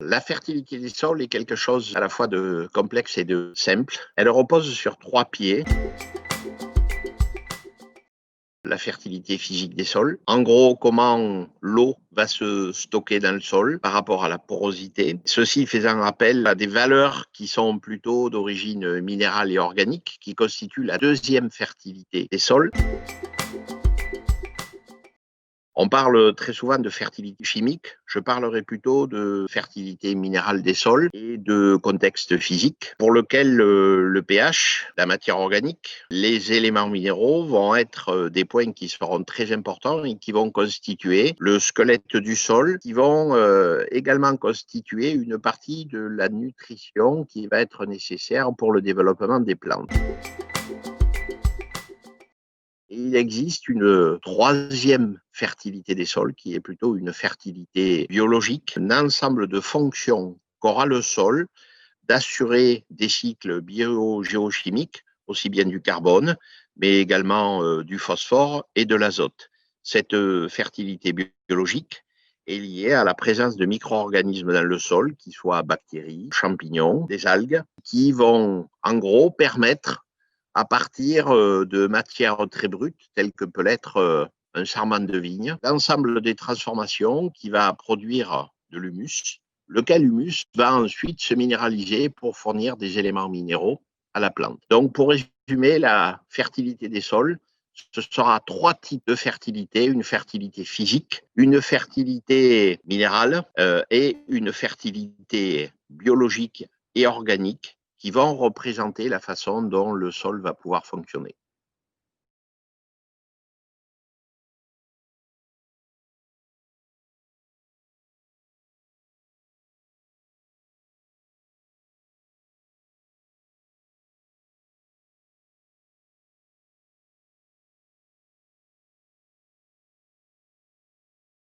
La fertilité des sols est quelque chose à la fois de complexe et de simple. Elle repose sur 3 pieds. La fertilité physique des sols. En gros, comment l'eau va se stocker dans le sol par rapport à la porosité. Ceci faisant appel à des valeurs qui sont plutôt d'origine minérale et organique, qui constituent la deuxième fertilité des sols. On parle très souvent de fertilité chimique. Je parlerai plutôt de fertilité minérale des sols et de contexte physique pour lequel le pH, la matière organique, les éléments minéraux vont être des points qui seront très importants et qui vont constituer le squelette du sol, qui vont également constituer une partie de la nutrition qui va être nécessaire pour le développement des plantes. Il existe une troisième fertilité des sols qui est plutôt une fertilité biologique, un ensemble de fonctions qu'aura le sol d'assurer des cycles biogéochimiques, aussi bien du carbone, mais également du phosphore et de l'azote. Cette fertilité biologique est liée à la présence de micro-organismes dans le sol, qui soient bactéries, champignons, des algues, qui vont en gros permettre à partir de matières très brutes, telles que peut l'être un sarment de vigne, l'ensemble des transformations qui va produire de l'humus, lequel humus va ensuite se minéraliser pour fournir des éléments minéraux à la plante. Donc, pour résumer, la fertilité des sols, ce sera 3 types de fertilité, une fertilité physique, une fertilité minérale et une fertilité biologique et organique qui vont représenter la façon dont le sol va pouvoir fonctionner.